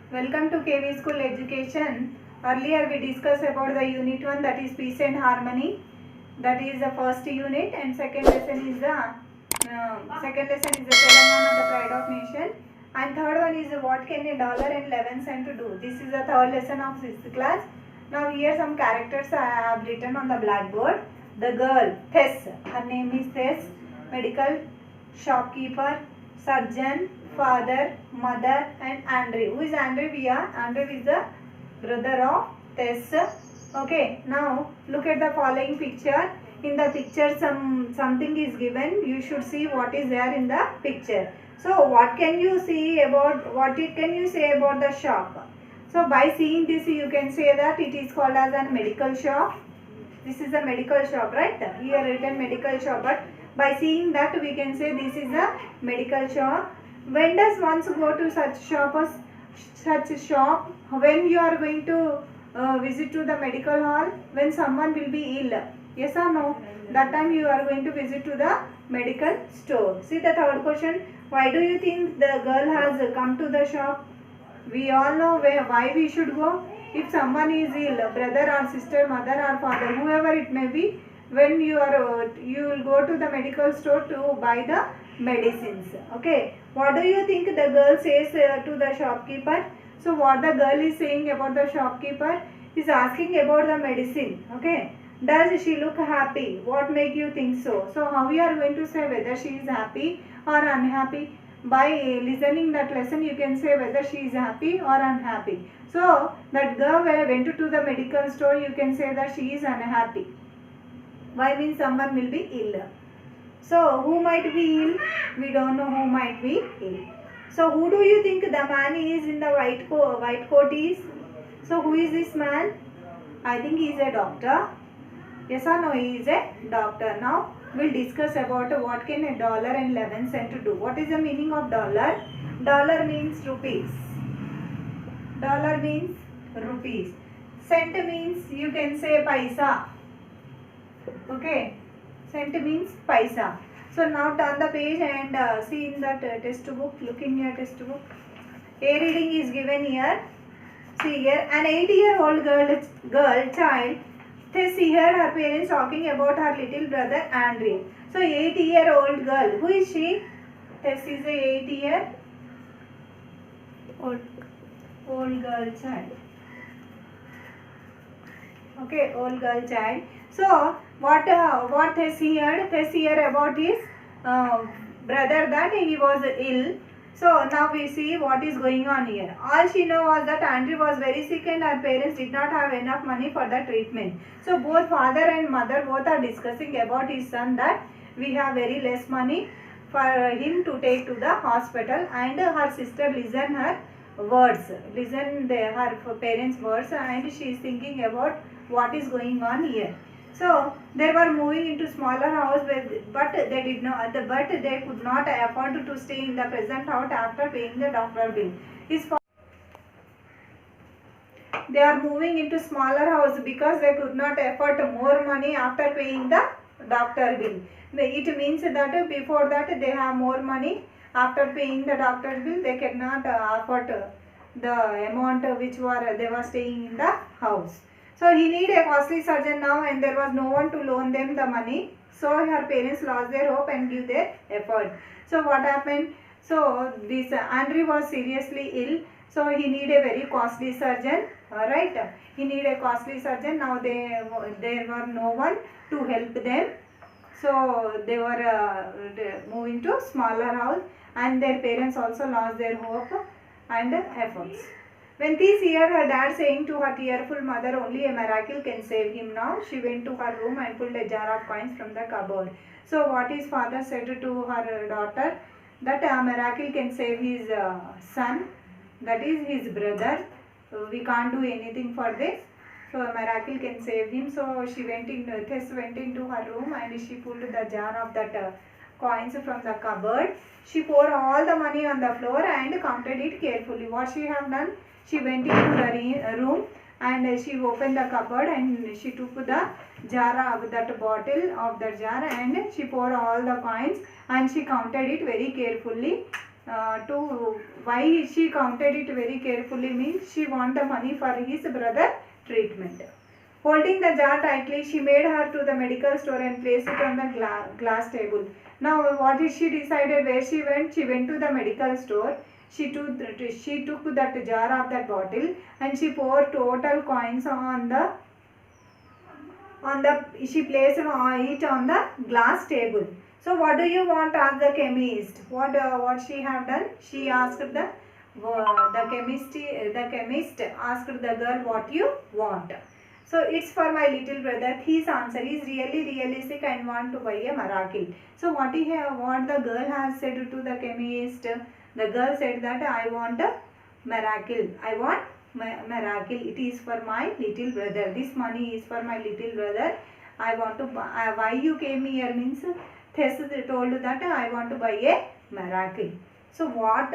Welcome to KV School Education. Earlier we discussed about the unit 1, that is peace and harmony. That is the first unit, and second lesson is the Telangana, the pride of nation. And third one is what can $1 and 11 cents do. This is the third lesson of 6th class. Now here some characters I have written on the blackboard. The girl, Tess, her name is Tess, medical, shopkeeper, surgeon, father, mother, and Andre. Who is Andre? Andre is the brother of Tess. Okay, now look at the following picture. In the picture something is given. You should see what is there in the picture. So what can you say about the shop? So by seeing this you can say that it is called as a medical shop. This is a medical shop, right? Here written medical shop, but by seeing that we can say this is a medical shop. When does one go to such shop? When you are going to visit to the medical hall? When someone will be ill. Yes or no? That time you are going to visit to the medical store. See the third question. Why do you think the girl has come to the shop? We all know why we should go. If someone is ill, brother or sister, mother or father, whoever it may be, when you will go to the medical store to buy the medicines. Okay. What do you think the girl says to the shopkeeper? So what the girl is saying about the shopkeeper is asking about the medicine. Okay. Does she look happy? What make you think so? So how you are going to say whether she is happy or unhappy? By listening that lesson you can say whether she is happy or unhappy. So that girl went to the medical store, you can say that she is unhappy. Why? Means someone will be ill. So who might be ill? We don't know who might be ill. So who do you think the man is in the white coat is? So who is this man? I think he is a doctor. Yes or no? He is a doctor. Now we'll discuss about what can $1 and 11 cents do. What is the meaning of dollar? Dollar means rupees. Dollar means rupees. Cent means you can say paisa. Okay. Cent means paisa. So now turn the page and see in that test book. Look in your test book. A reading is given here. See here, an 8-year-old child. They see her parents talking about her little brother Andre. So 8-year-old girl. Who is she? This is a 8-year-old girl child. Okay, old girl child. So what Tessie heard? Tessie heard about his brother that he was ill. So now we see what is going on here. All she know was that Andre was very sick and her parents did not have enough money for the treatment. So both father and mother both are discussing about his son that we have very less money for him to take to the hospital, and her sister listen her words, her parents words, and she is thinking about what is going on here. So they were moving into smaller house, but they could not afford to stay in the present house after paying the doctor bill. They are moving into smaller house because they could not afford more money after paying the doctor bill. It means that before that they have more money. After paying the doctor bill, they cannot afford the amount which they were staying in the house. So he need a costly surgeon now, and there was no one to loan them the money. So her parents lost their hope and give their effort. So what happened? So this Andre was seriously ill. So he need a very costly surgeon. Right? He need a costly surgeon. Now there were no one to help them. So they were moving to smaller house, and their parents also lost their hope and efforts. When Thees heard her dad saying to her tearful mother, only a miracle can save him now, she went to her room and pulled a jar of coins from the cupboard. So what his father said to her daughter, that a miracle can save his son, that is his brother. We can't do anything for this. So a miracle can save him. So Tess went into her room and she pulled the jar of that coins from the cupboard. She poured all the money on the floor and counted it carefully. What she have done? She went into the room and she opened the cupboard and she took the jar of that bottle of the jar and she poured all the coins and she counted it very carefully. to why she counted it very carefully means she want the money for his brother treatment. Holding the jar tightly, she made her to the medical store and placed it on the glass table. Now, what is she decided? Where she went? She went to the medical store. She took that jar of that bottle and she poured total coins she placed it on the glass table. So what do you want? Asked the chemist. What she have done? She asked the chemist asked the girl, what you want? So it's for my little brother. His answer is really sick and want to buy a miracle. So what the girl has said to the chemist? The girl said that I want a miracle. I want miracle. It is for my little brother. This money is for my little brother. I want to buy. Why you came here means Tess told that I want to buy a miracle. So what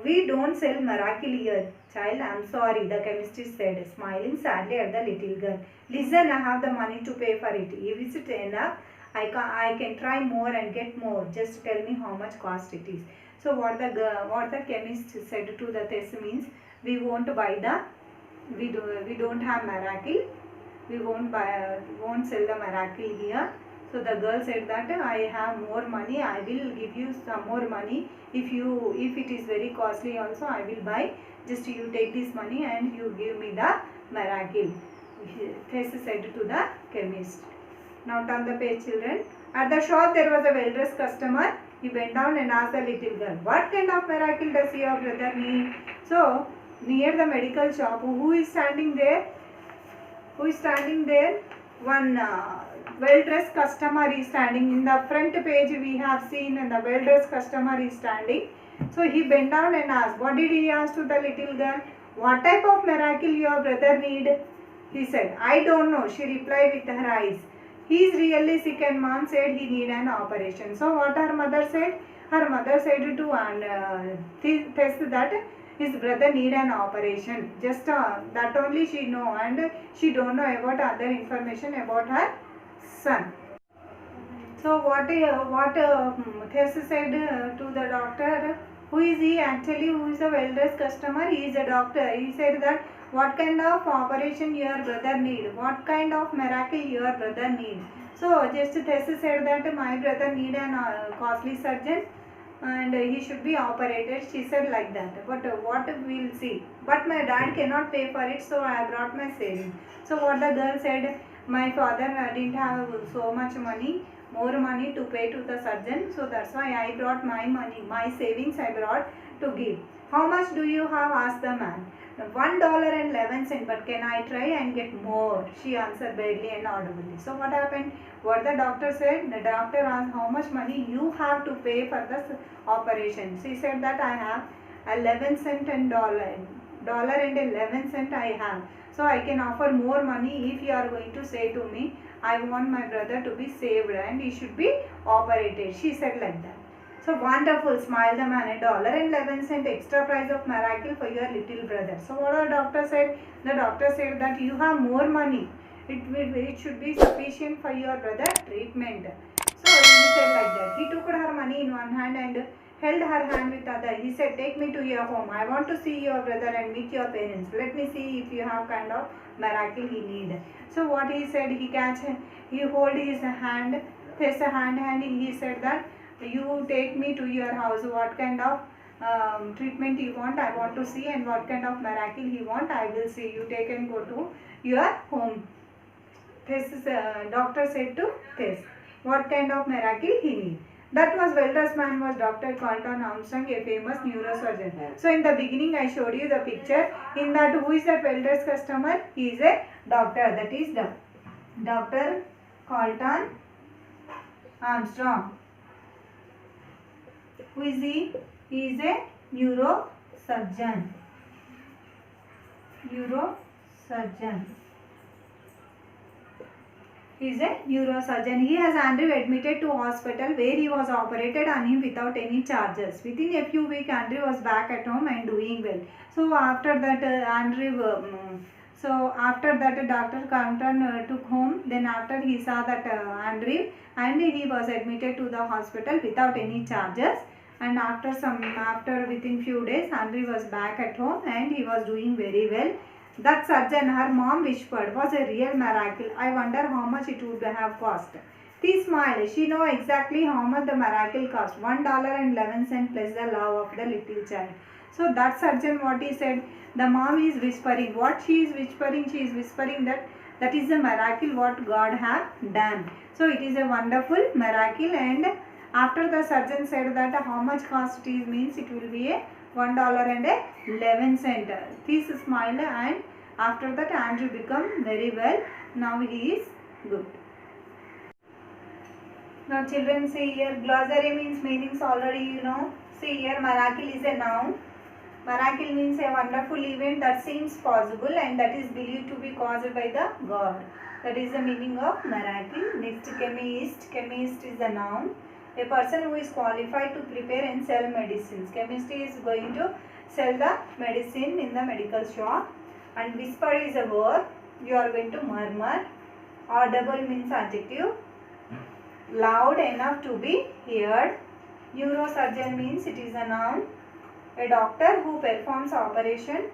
we don't sell miracle here, child. I am sorry, the chemist said, smiling sadly at the little girl. Listen, I have the money to pay for it. If it's enough, I can try more and get more. Just tell me how much cost it is. So what the chemist said to the Tess means, we won't buy we don't have miracle. We won't sell the miracle here. So the girl said that I have more money. I will give you some more money. If it is very costly also, I will buy. Just you take this money and you give me the miracle. Tess said to the chemist. Now turn the page, children. At the shop there was a well-dressed customer. He went down and asked the little girl, what kind of miracle does your brother need? So near the medical shop, who is standing there? One well-dressed customer is standing. In the front page we have seen and the well-dressed customer is standing. So he bent down and asked, what did he ask to the little girl? What type of miracle your brother need? He said, I don't know. She replied with her eyes. He is really sick and mom said he need an operation. So what her mother said? Her mother said to test that his brother need an operation. Just that only she know, and she don't know about other information about her son. So what Tess said to the doctor, who is he actually? Who is a well-dressed customer? He is a doctor. He said that what kind of operation your brother need? What kind of miracle your brother need? So just Tess said that my brother need an costly surgeon and he should be operated. She said like that. But what we'll see. But my dad cannot pay for it, so I brought my savings. So what the girl said, my father didn't have so much money, more money to pay to the surgeon. So that's why I brought my money, my savings I brought to give. How much do you have? Asked the man. $1.11, but can I try and get more? She answered badly and audibly. So what happened? What the doctor said? The doctor asked how much money you have to pay for this operation. She said that I have 11 cents and dollar and 11 cents I have. So I can offer more money if you are going to say to me, I want my brother to be saved and he should be operated. She said like that. So wonderful, smiled the man. $1.11 extra price of miracle for your little brother. So what the doctor said? The doctor said that you have more money. It should be sufficient for your brother treatment. So he said like that. He took her money in one hand and held her hand with other. He said, take me to your home. I want to see your brother and meet your parents. Let me see if you have kind of miracle he need. So what he said, he hold his hand, his hand and he said that you take me to your house. What kind of treatment you want, I want to see, and what kind of miracle he want, I will see. You take and go to your home. This is doctor said to Tess, what kind of miracle he need. That was well-dressed man was Dr. Carlton Armstrong, a famous neurosurgeon. So in the beginning I showed you the picture. In that, who is that well-dressed customer? He is a doctor. That is Dr. Carlton Armstrong. Who is he? He is a neurosurgeon. He is a neurosurgeon. He has Andrew admitted to hospital where he was operated on him without any charges. Within a few weeks, Andrew was back at home and doing well. So after that, Dr. Carlton took home. Then after he saw that Andrew, and he was admitted to the hospital without any charges. and after within few days, Henry was back at home and he was doing very well. That surgeon, her mom whispered, was a real miracle. I wonder how much it would have cost. She smiled. She knew exactly how much the miracle cost. $1.11 plus the love of the little child. So that surgeon, what he said, the mom is whispering. What she is whispering? She is whispering that is the miracle what God have done. So it is a wonderful miracle. And after the surgeon said that how much cost it is, means it will be a $1.11. This smiled, and after that Andrew become very well. Now he is good. Now children, see here, glossary means meanings already you know. See here, miracle is a noun. Miracle means a wonderful event that seems possible and that is believed to be caused by the God. That is the meaning of miracle. Next, chemist. Chemist is a noun. A person who is qualified to prepare and sell medicines. Chemist is going to sell the medicine in the medical shop. And whisper is a verb. You are going to murmur. Audible means adjective. Loud enough to be heard. Neurosurgeon means it is a noun. A doctor who performs operation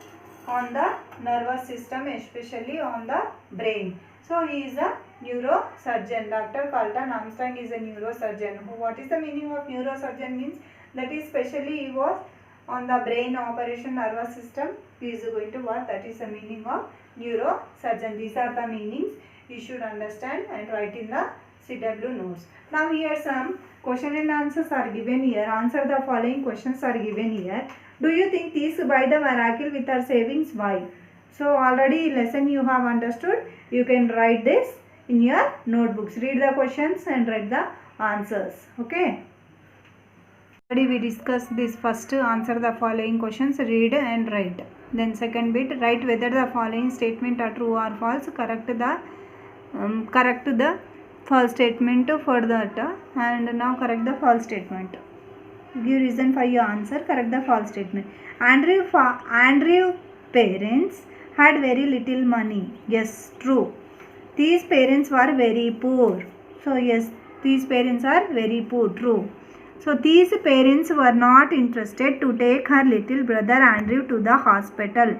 on the nervous system, especially on the brain. So he is a neurosurgeon. Dr. Carlton Armstrong is a neurosurgeon. What is the meaning of neurosurgeon? Means that is specially he was on the brain operation, nervous system. He is going to work. That is the meaning of neurosurgeon. These are the meanings you should understand and write in the CW notes. Now here some question and answers are given here. Answer the following questions are given here. Do you think these buy the miracle with our savings? Why? So already lesson you have understood. You can write this in your notebooks. Read the questions and write the answers. Okay. Already we discussed this. First, answer the following questions. Read and write. Then second bit, write whether the following statement are true or false. Correct the false statement for that, and now correct the false statement. Give reason for your answer. Correct the false statement. Andrew parents had very little money. Yes, true. These parents were very poor. So yes, these parents are very poor. True. So these parents were not interested to take her little brother Andrew to the hospital.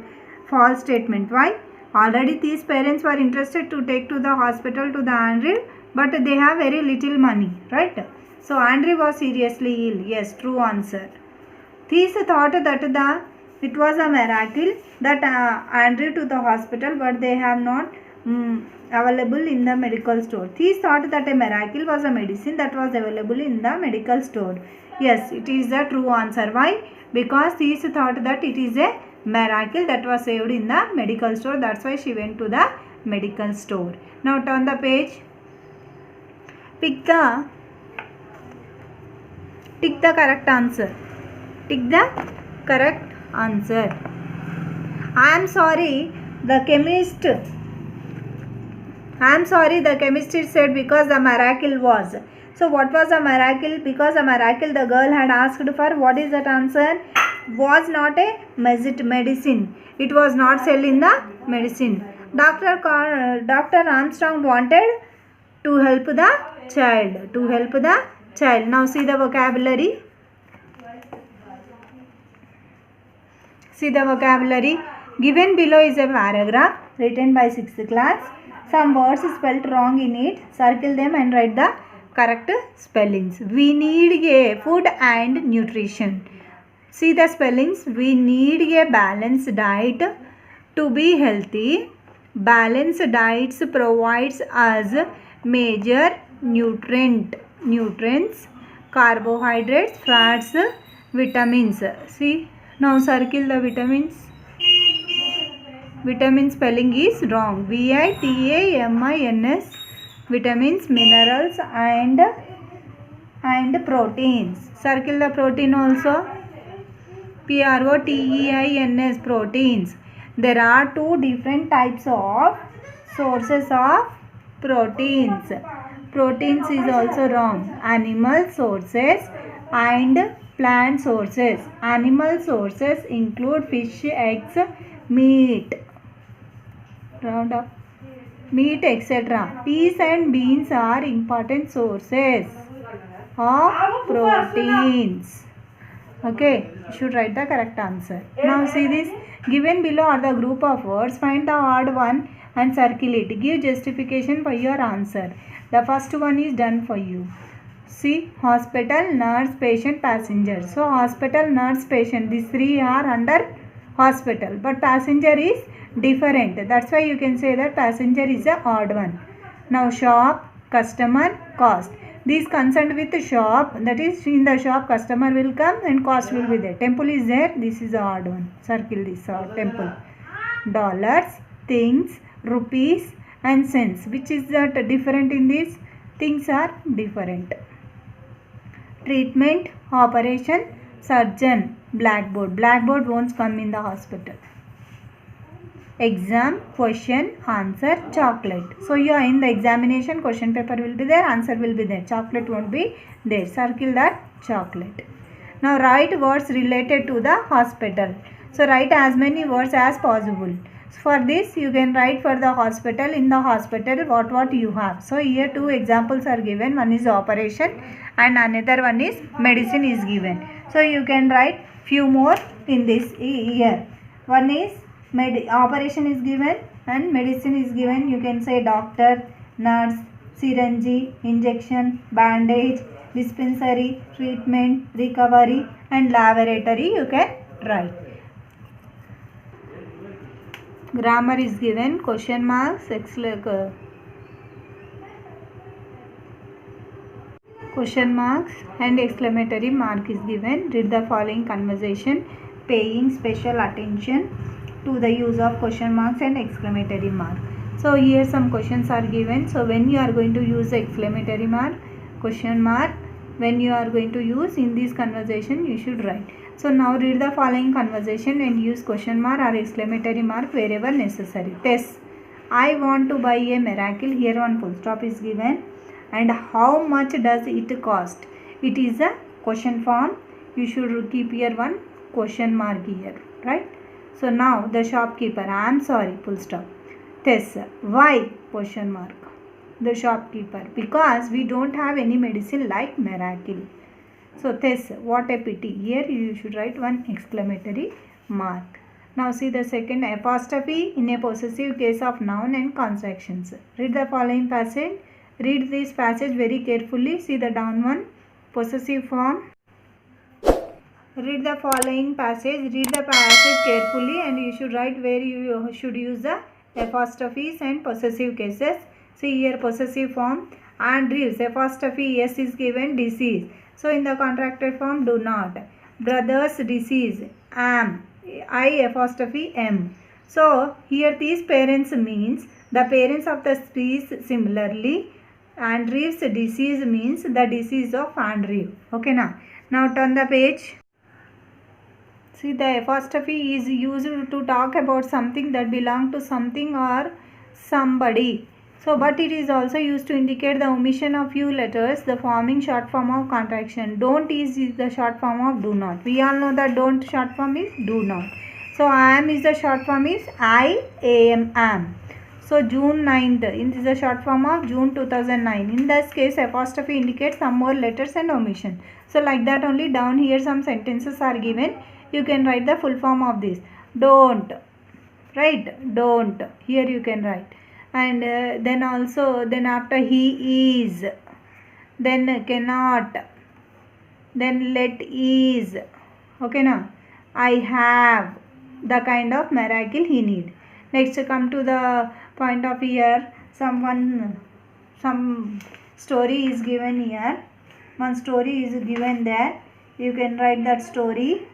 False statement. Why? Already these parents were interested to take to the hospital to the Andrew, but they have very little money, right? So Andrew was seriously ill. Yes, true answer. These thought that it was a miracle that Andrew to the hospital, but they have not available in the medical store. These thought that a miracle was a medicine that was available in the medical store. Yes, it is the true answer. Why? Because these thought that it is a miracle that was saved in the medical store. That's why she went to the medical store. Now turn the page. Tick the correct answer. Tick the correct answer. I am sorry, the chemist said because the miracle was. So what was a miracle? Because a miracle the girl had asked for. What is that answer? Was not a medicine. It was not sell in the medicine. Dr. Armstrong wanted to help the child. Now see the vocabulary. Given below is a paragraph written by 6th class. Some words spelled wrong in it. Circle them and write the correct spellings. We need a food and nutrition. See the spellings. We need a balanced diet to be healthy. Balanced diets provides us major nutrients, carbohydrates, fats, vitamins. See, now circle the vitamins. Vitamin spelling is wrong. VITAMINS. Vitamins, minerals and proteins. Circle the protein also. PROTEINS, proteins. There are two different types of sources of proteins. Proteins is also wrong. Animal sources and plant sources. Animal sources include fish, eggs, meat. Round up. Meat, etc. Peas and beans are important sources of proteins. Okay, you should write the correct answer. Now see this, given below are the group of words. Find the odd one and circle it. Give justification for your answer. The first one is done for you. See, hospital, nurse, patient, passenger. So hospital, nurse, patient, these three are under hospital, but passenger is different. That's why you can say that passenger is a odd one. Now shop, customer, cost. These concerned with the shop, that is in the shop customer will come and cost will be there. Temple is there, this is the odd one. Circle this temple. Dollars, things, rupees and cents. Which is that different in this? Things are different. Treatment, operation, surgeon, blackboard. Blackboard won't come in the hospital. Exam, question, answer, chocolate. So you are in the examination, question paper will be there, answer will be there. Chocolate won't be there. Circle that chocolate. Now write words related to the hospital. So write as many words as possible. For this you can write for the hospital. In the hospital what you have. So here two examples are given. One is operation and another one is medicine is given. So you can write few more in this here. One is operation is given and medicine is given. You can say doctor, nurse, syringe, injection, bandage, dispensary, treatment, recovery and laboratory you can write. Grammar is given, question marks, question marks and exclamatory mark is given. Read the following conversation, paying special attention to the use of question marks and exclamatory mark. So here some questions are given. So when you are going to use the exclamatory mark, question mark, when you are going to use in this conversation you should write. So now read the following conversation and use question mark or exclamatory mark wherever necessary. Test. I want to buy a miracle. Here one full stop is given. And how much does it cost? It is a question form. You should keep here one question mark here, right? So now the shopkeeper, I am sorry, full stop. Tess, why? Question mark. The shopkeeper, because we don't have any medicine like miracle. So Tess, what a pity. Here you should write one exclamatory mark. Now see the second, apostrophe in a possessive case of noun and contractions. Read the following passage. Read this passage very carefully. See the down one, possessive form. Read the following passage. Read the passage carefully and you should write where you should use the apostrophes and possessive cases. See here possessive form. Andrews, apostrophe S is given, disease. So in the contracted form, do not. Brothers, disease, am. I apostrophe M. So here these parents means the parents of the species. Similarly, Andrew's disease means the disease of Andrew. Okay now. Now turn the page. See the apostrophe is used to talk about something that belongs to something or somebody. So but it is also used to indicate the omission of few letters, the forming short form of contraction. Don't is the short form of do not. We all know that don't short form is do not. So am is the short form is I am. So June 9th, this is the short form of June 2009. In this case apostrophe indicates some more letters and omission. So like that only down here some sentences are given. You can write the full form of this. Don't, right? Don't. Here you can write. And then also, then after he is, then cannot, then let is. Okay now. I have, the kind of miracle he need. Next come to the point of here. Some story is given here. One story is given there. You can write that story.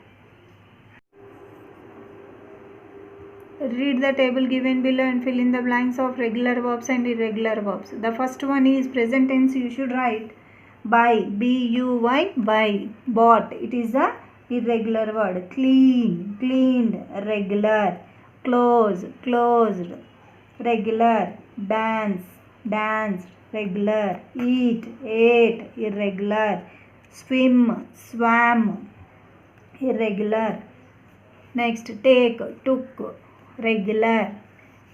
Read the table given below and fill in the blanks of regular verbs and irregular verbs. The first one is present tense. You should write buy, B-U-Y, buy. Bought, it is a irregular word. Clean, cleaned, regular. Close, closed, regular. Dance, danced, regular. Eat, ate, irregular. Swim, swam, irregular. Next, take, took, regular.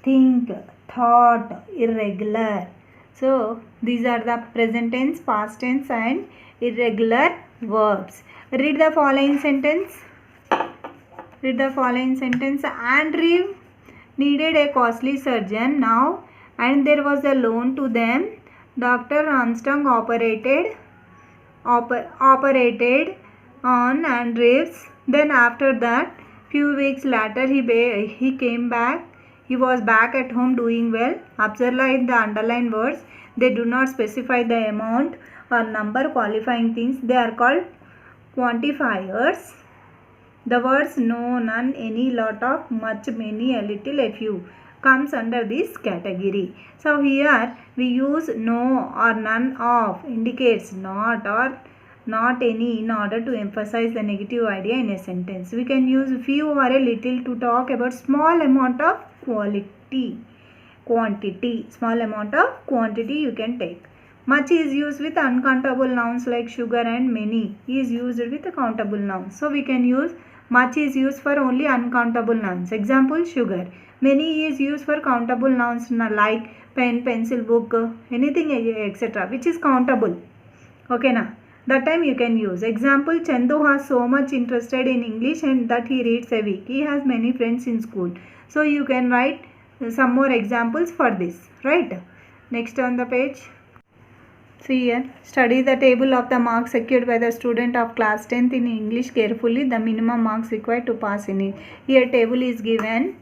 Think, thought, irregular. So these are the present tense, past tense and irregular verbs. Read the following sentence. Read the following sentence. Andrew needed a costly surgeon now, and there was a loan to them. Dr. Armstrong operated on Andrews. Then after that, few weeks later, he came back. He was back at home doing well. Observe the underlined words. They do not specify the amount or number qualifying things. They are called quantifiers. The words no, none, any, lot of, much, many, a little, a few comes under this category. So here we use no or none of indicates not or not any in order to emphasize the negative idea in a sentence. We can use few or a little to talk about small amount of quantity. Small amount of quantity you can take. Much is used with uncountable nouns like sugar, and many is used with countable nouns. So we can use much is used for only uncountable nouns. Example, sugar. Many is used for countable nouns like pen, pencil, book, anything etc. which is countable. Okay na? That time you can use. Example, Chandu has so much interested in English and that he reads a week. He has many friends in school. So you can write some more examples for this. Right? Next on the page. See here, study the table of the marks secured by the student of class 10th in English carefully. The minimum marks required to pass in it. Here table is given.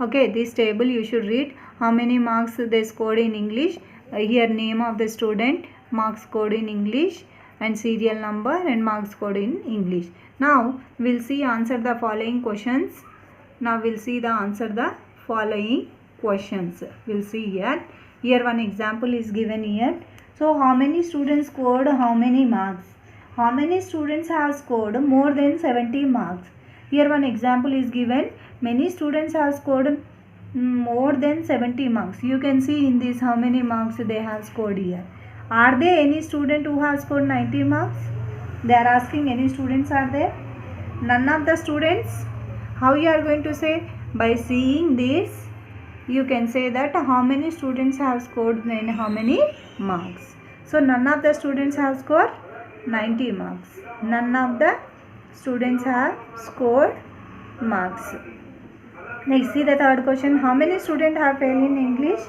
Okay, this table you should read how many marks they scored in English. Here name of the student, marks scored in English, and serial number and marks scored in English. Now we'll see answer the following questions. We'll see the following questions. We'll see here. Here one example is given here. So how many students scored how many marks? How many students have scored more than 70 marks? Here one example is given. Many students have scored more than 70 marks. You can see in this how many marks they have scored here. Are there any student who has scored 90 marks? They are asking any students are there? None of the students. How you are going to say? By seeing this, you can say that how many students have scored and how many marks. So none of the students have scored 90 marks. None of the students have scored marks. Next, see the third question. How many students have failed in English?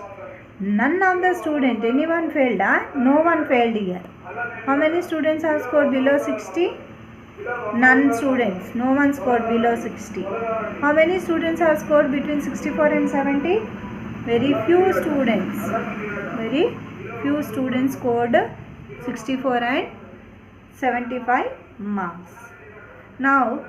None of the students. Anyone failed? No one failed here. How many students have scored below 60? None students. No one scored below 60. How many students have scored between 64 and 70? Very few students. Very few students scored 64 and 75 marks. Now,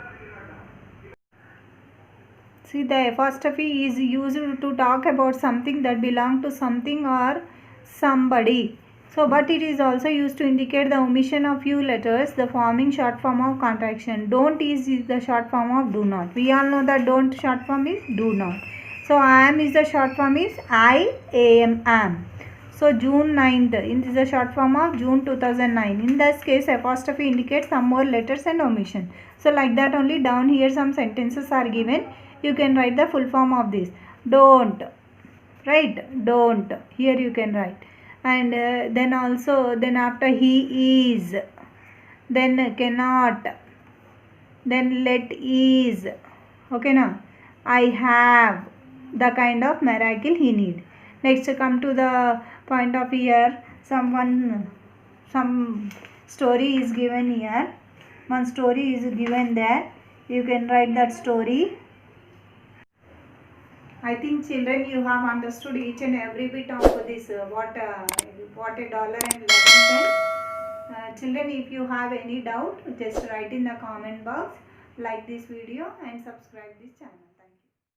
see, the apostrophe is used to talk about something that belongs to something or somebody. So, but it is also used to indicate the omission of few letters, the forming short form of contraction. Don't is the short form of do not. We all know that don't short form is do not. So, I am is the short form is I am. So, June 9th, this is the short form of June 2009. In this case, apostrophe indicates some more letters and omission. So, like that only down here some sentences are given. You can write the full form of this. Don't. Right? Don't. Here you can write. And then after he is. Then cannot. Then let is. Okay now. I have. The kind of miracle he need. Next come to the point of here. Some story is given here. One story is given there. You can write that story. I think children, you have understood each and every bit of this what $1 and 11 cents. Children, if you have any doubt, just write in the comment box, like this video and subscribe this channel.